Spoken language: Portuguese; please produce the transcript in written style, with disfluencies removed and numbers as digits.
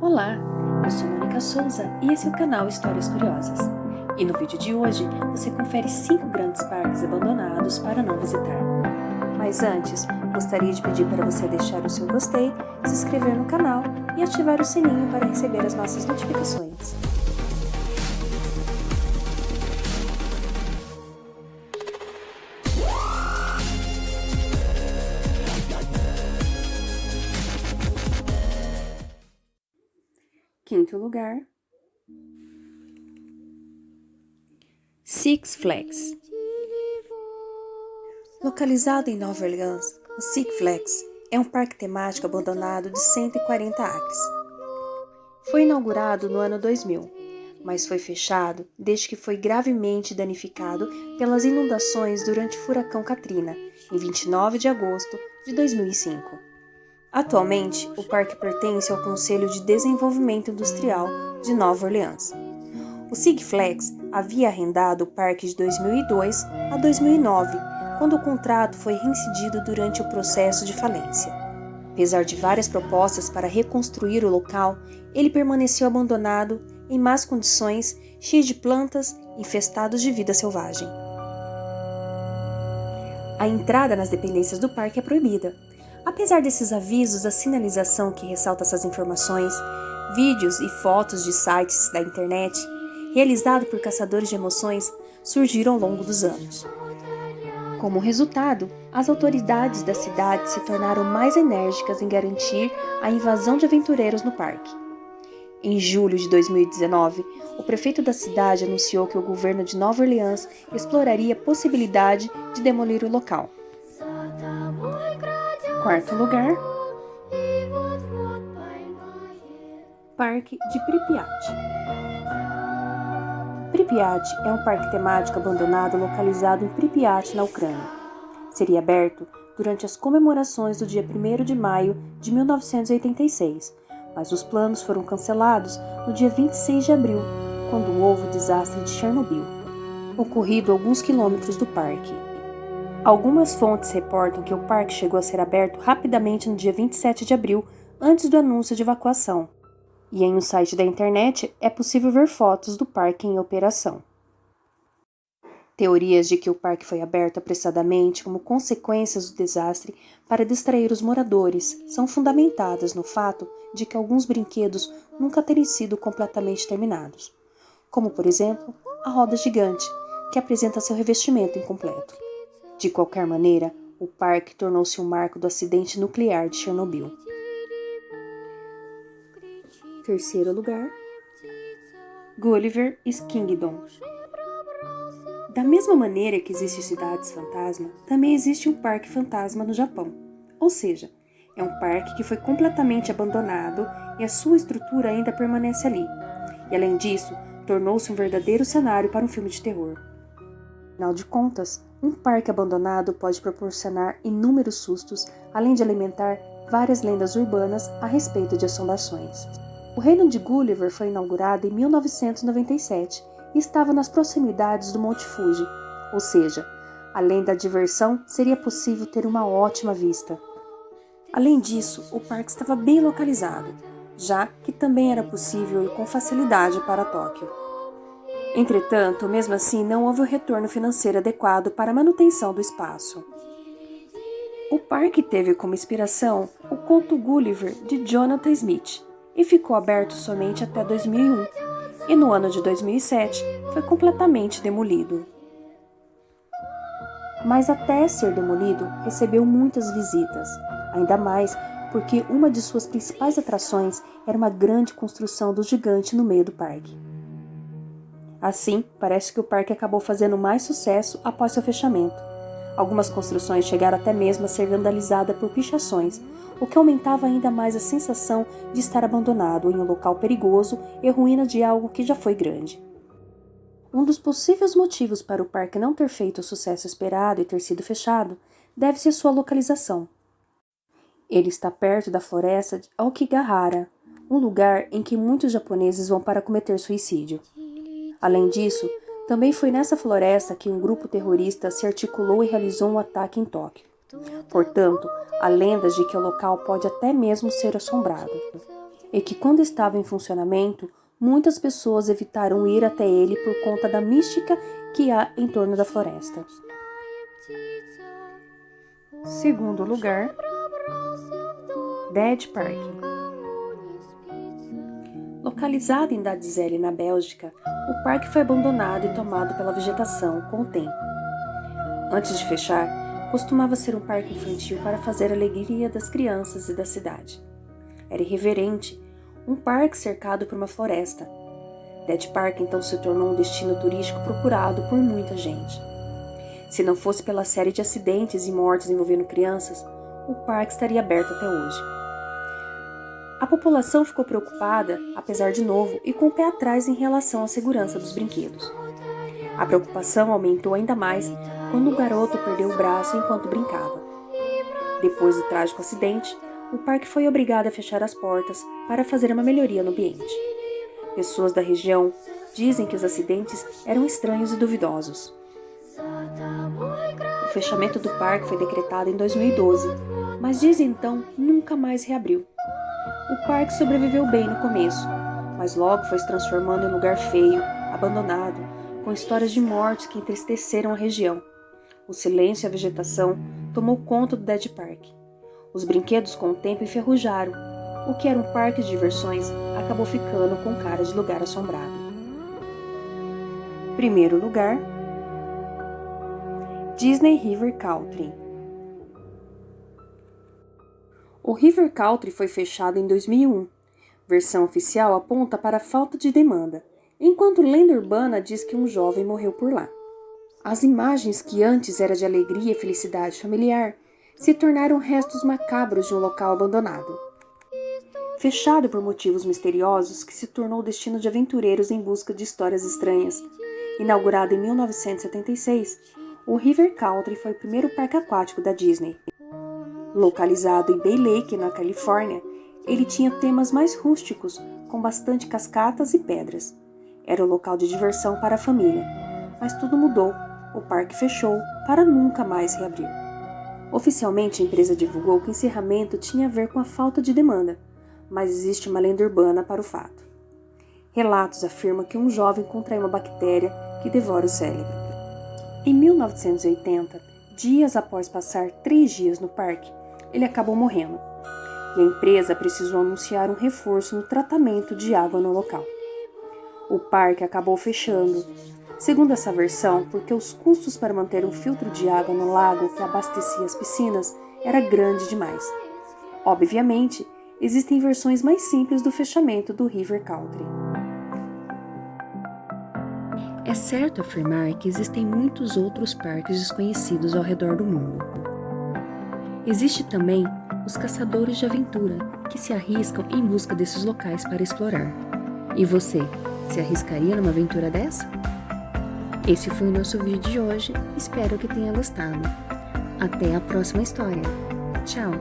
Olá, eu sou Mônica Souza e esse é o canal Histórias Curiosas. E no vídeo de hoje você confere 5 grandes parques abandonados para não visitar. Mas antes, gostaria de pedir para você deixar o seu gostei, se inscrever no canal e ativar o sininho para receber as nossas notificações. Quinto lugar, Six Flags. Localizado em Nova Orleans, o Six Flags é um parque temático abandonado de 140 acres. Foi inaugurado no ano 2000, mas foi fechado desde que foi gravemente danificado pelas inundações durante o furacão Katrina, em 29 de agosto de 2005. Atualmente, o parque pertence ao Conselho de Desenvolvimento Industrial de Nova Orleans. O Six Flags havia arrendado o parque de 2002 a 2009, quando o contrato foi reincidido durante o processo de falência. Apesar de várias propostas para reconstruir o local, ele permaneceu abandonado, em más condições, cheio de plantas, infestados de vida selvagem. A entrada nas dependências do parque é proibida. Apesar desses avisos, a sinalização que ressalta essas informações, vídeos e fotos de sites da internet, realizado por caçadores de emoções, surgiram ao longo dos anos. Como resultado, as autoridades da cidade se tornaram mais enérgicas em garantir a invasão de aventureiros no parque. Em julho de 2019, o prefeito da cidade anunciou que o governo de Nova Orleans exploraria a possibilidade de demolir o local. Quarto lugar, Parque de Pripyat. Pripyat é um parque temático abandonado localizado em Pripyat, na Ucrânia. Seria aberto durante as comemorações do dia 1º de maio de 1986, mas os planos foram cancelados no dia 26 de abril, quando houve o desastre de Chernobyl, ocorrido a alguns quilômetros do parque. Algumas fontes reportam que o parque chegou a ser aberto rapidamente no dia 27 de abril, antes do anúncio de evacuação. E em um site da internet é possível ver fotos do parque em operação. Teorias de que o parque foi aberto apressadamente como consequências do desastre para distrair os moradores são fundamentadas no fato de que alguns brinquedos nunca terem sido completamente terminados, como, por exemplo, a roda gigante, que apresenta seu revestimento incompleto. De qualquer maneira, o parque tornou-se um marco do acidente nuclear de Chernobyl. Terceiro lugar, Gulliver's Kingdom. Da mesma maneira que existem cidades fantasma, também existe um parque fantasma no Japão. Ou seja, é um parque que foi completamente abandonado e a sua estrutura ainda permanece ali. E além disso, tornou-se um verdadeiro cenário para um filme de terror. Afinal de contas, um parque abandonado pode proporcionar inúmeros sustos, além de alimentar várias lendas urbanas a respeito de assombrações. O Reino de Gulliver foi inaugurado em 1997 e estava nas proximidades do Monte Fuji, ou seja, além da diversão, seria possível ter uma ótima vista. Além disso, o parque estava bem localizado, já que também era possível ir com facilidade para Tóquio. Entretanto, mesmo assim, não houve o retorno financeiro adequado para a manutenção do espaço. O parque teve como inspiração o conto Gulliver de Jonathan Smith e ficou aberto somente até 2001, e no ano de 2007 foi completamente demolido. Mas até ser demolido, recebeu muitas visitas, ainda mais porque uma de suas principais atrações era uma grande construção do gigante no meio do parque. Assim, parece que o parque acabou fazendo mais sucesso após seu fechamento. Algumas construções chegaram até mesmo a ser vandalizadas por pichações, o que aumentava ainda mais a sensação de estar abandonado em um local perigoso e ruína de algo que já foi grande. Um dos possíveis motivos para o parque não ter feito o sucesso esperado e ter sido fechado deve-se à sua localização. Ele está perto da floresta de Aokigahara, um lugar em que muitos japoneses vão para cometer suicídio. Além disso, também foi nessa floresta que um grupo terrorista se articulou e realizou um ataque em Tóquio. Portanto, há lendas de que o local pode até mesmo ser assombrado. e que, quando estava em funcionamento, muitas pessoas evitaram ir até ele por conta da mística que há em torno da floresta. Segundo lugar, Dead Park. Localizado em Dadzele, na Bélgica, o parque foi abandonado e tomado pela vegetação com o tempo. Antes de fechar, costumava ser um parque infantil para fazer a alegria das crianças e da cidade. Era irreverente, um parque cercado por uma floresta. Dead Park então se tornou um destino turístico procurado por muita gente. Se não fosse pela série de acidentes e mortes envolvendo crianças, o parque estaria aberto até hoje. A população ficou preocupada, apesar de novo, e com o pé atrás em relação à segurança dos brinquedos. A preocupação aumentou ainda mais quando um garoto perdeu o braço enquanto brincava. Depois do trágico acidente, o parque foi obrigado a fechar as portas para fazer uma melhoria no ambiente. Pessoas da região dizem que os acidentes eram estranhos e duvidosos. O fechamento do parque foi decretado em 2012, mas desde então nunca mais reabriu. O parque sobreviveu bem no começo, mas logo foi se transformando em um lugar feio, abandonado, com histórias de mortes que entristeceram a região. O silêncio e a vegetação tomou conta do Dead Park. Os brinquedos com o tempo enferrujaram. O que era um parque de diversões acabou ficando com cara de lugar assombrado. Primeiro lugar, Disney River Country. O River Country foi fechado em 2001. Versão oficial aponta para a falta de demanda, enquanto lenda urbana diz que um jovem morreu por lá. As imagens que antes eram de alegria e felicidade familiar se tornaram restos macabros de um local abandonado. Fechado por motivos misteriosos, que se tornou destino de aventureiros em busca de histórias estranhas. Inaugurado em 1976, o River Country foi o primeiro parque aquático da Disney. Localizado em Bay Lake, na Califórnia, ele tinha temas mais rústicos, com bastante cascatas e pedras. Era um local de diversão para a família, mas tudo mudou. O parque fechou para nunca mais reabrir. Oficialmente, a empresa divulgou que o encerramento tinha a ver com a falta de demanda, mas existe uma lenda urbana para o fato. Relatos afirmam que um jovem contraiu uma bactéria que devora o cérebro. Em 1980, dias após passar 3 dias no parque, ele acabou morrendo, e a empresa precisou anunciar um reforço no tratamento de água no local. O parque acabou fechando, segundo essa versão, porque os custos para manter um filtro de água no lago que abastecia as piscinas era grande demais. Obviamente, existem versões mais simples do fechamento do River Country. É certo afirmar que existem muitos outros parques desconhecidos ao redor do mundo. Existe também os caçadores de aventura, que se arriscam em busca desses locais para explorar. E você, se arriscaria numa aventura dessa? Esse foi o nosso vídeo de hoje, espero que tenha gostado. Até a próxima história. Tchau!